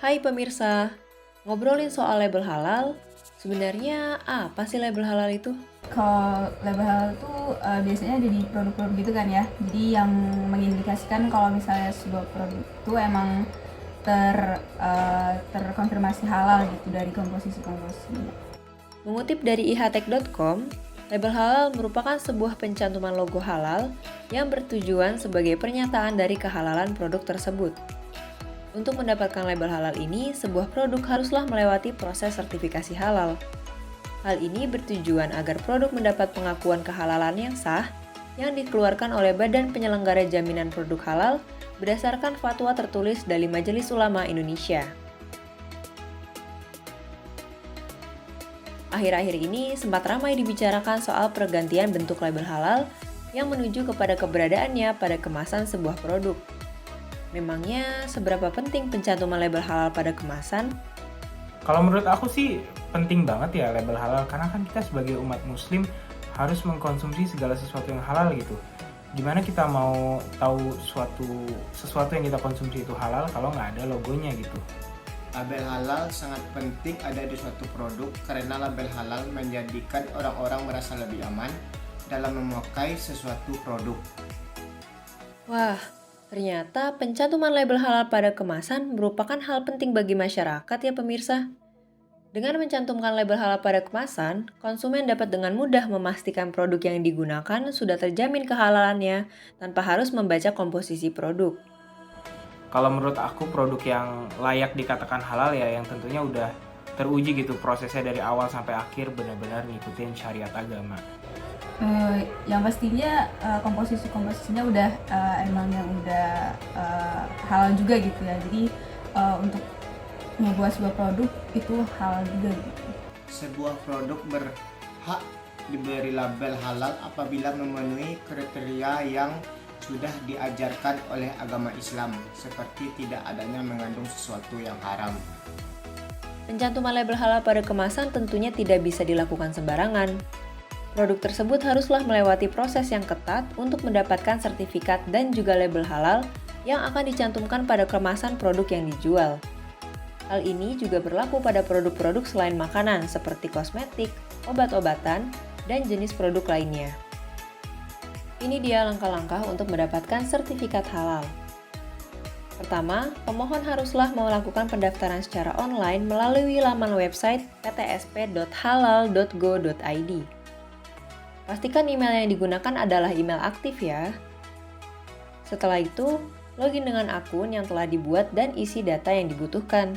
Hai pemirsa, ngobrolin soal label halal, sebenarnya apa sih label halal itu? Kalau label halal itu biasanya ada di produk-produk gitu kan ya. Jadi yang mengindikasikan kalau misalnya sebuah produk itu emang terkonfirmasi halal gitu dari komposisi-komposisinya. Mengutip dari ihtech.com, label halal merupakan sebuah pencantuman logo halal yang bertujuan sebagai pernyataan dari kehalalan produk tersebut. Untuk mendapatkan label halal ini, sebuah produk haruslah melewati proses sertifikasi halal. Hal ini bertujuan agar produk mendapat pengakuan kehalalan yang sah yang dikeluarkan oleh Badan Penyelenggara Jaminan Produk Halal berdasarkan fatwa tertulis dari Majelis Ulama Indonesia. Akhir-akhir ini sempat ramai dibicarakan soal pergantian bentuk label halal yang menuju kepada keberadaannya pada kemasan sebuah produk. Memangnya seberapa penting pencantuman label halal pada kemasan? Kalau menurut aku sih penting banget ya label halal, karena kan kita sebagai umat muslim harus mengkonsumsi segala sesuatu yang halal gitu. Gimana kita mau tahu sesuatu yang kita konsumsi itu halal kalau nggak ada logonya gitu. Label halal sangat penting ada di suatu produk karena label halal menjadikan orang-orang merasa lebih aman dalam memakai sesuatu produk. Wah, ternyata pencantuman label halal pada kemasan merupakan hal penting bagi masyarakat ya pemirsa. Dengan mencantumkan label halal pada kemasan, konsumen dapat dengan mudah memastikan produk yang digunakan sudah terjamin kehalalannya tanpa harus membaca komposisi produk. Kalau menurut aku produk yang layak dikatakan halal ya yang tentunya udah teruji gitu prosesnya dari awal sampai akhir benar-benar ngikutin syariat agama. Yang pastinya komposisi-komposisinya udah emang yang udah halal juga gitu ya. Jadi untuk membuat sebuah produk itu halal juga gitu. Sebuah produk berhak diberi label halal apabila memenuhi kriteria yang sudah diajarkan oleh agama Islam, seperti tidak adanya mengandung sesuatu yang haram. Pencantuman label halal pada kemasan tentunya tidak bisa dilakukan sembarangan. Produk tersebut haruslah melewati proses yang ketat untuk mendapatkan sertifikat dan juga label halal yang akan dicantumkan pada kemasan produk yang dijual. Hal ini juga berlaku pada produk-produk selain makanan seperti kosmetik, obat-obatan, dan jenis produk lainnya. Ini dia langkah-langkah untuk mendapatkan sertifikat halal. Pertama, pemohon haruslah melakukan pendaftaran secara online melalui laman website ptsp.halal.go.id. Pastikan email yang digunakan adalah email aktif ya. Setelah itu, login dengan akun yang telah dibuat dan isi data yang dibutuhkan.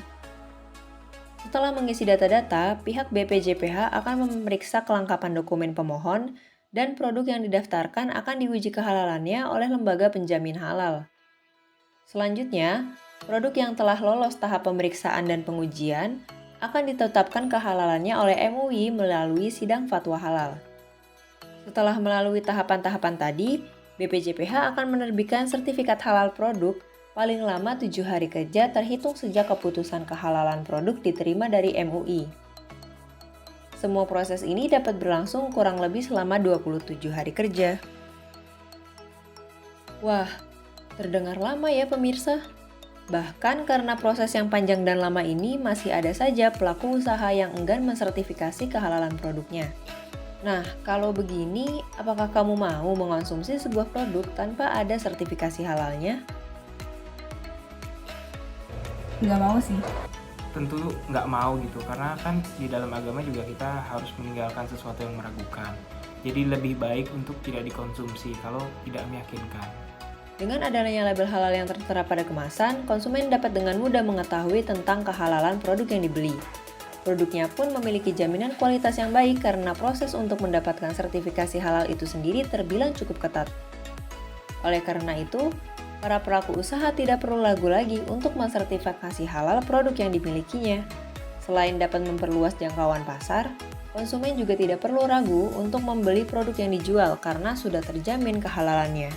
Setelah mengisi data-data, pihak BPJPH akan memeriksa kelengkapan dokumen pemohon dan produk yang didaftarkan akan diuji kehalalannya oleh lembaga penjamin halal. Selanjutnya, produk yang telah lolos tahap pemeriksaan dan pengujian akan ditetapkan kehalalannya oleh MUI melalui sidang fatwa halal. Setelah melalui tahapan-tahapan tadi, BPJPH akan menerbitkan sertifikat halal produk paling lama 7 hari kerja terhitung sejak keputusan kehalalan produk diterima dari MUI. Semua proses ini dapat berlangsung kurang lebih selama 27 hari kerja. Wah, terdengar lama ya pemirsa. Bahkan karena proses yang panjang dan lama ini masih ada saja pelaku usaha yang enggan mensertifikasi kehalalan produknya. Nah, kalau begini, apakah kamu mau mengonsumsi sebuah produk tanpa ada sertifikasi halalnya? Nggak mau sih. Tentu nggak mau gitu, karena kan di dalam agama juga kita harus meninggalkan sesuatu yang meragukan. Jadi lebih baik untuk tidak dikonsumsi kalau tidak meyakinkan. Dengan adanya label halal yang tertera pada kemasan, konsumen dapat dengan mudah mengetahui tentang kehalalan produk yang dibeli. Produknya pun memiliki jaminan kualitas yang baik karena proses untuk mendapatkan sertifikasi halal itu sendiri terbilang cukup ketat. Oleh karena itu, para pelaku usaha tidak perlu ragu lagi untuk mensertifikasi halal produk yang dimilikinya. Selain dapat memperluas jangkauan pasar, konsumen juga tidak perlu ragu untuk membeli produk yang dijual karena sudah terjamin kehalalannya.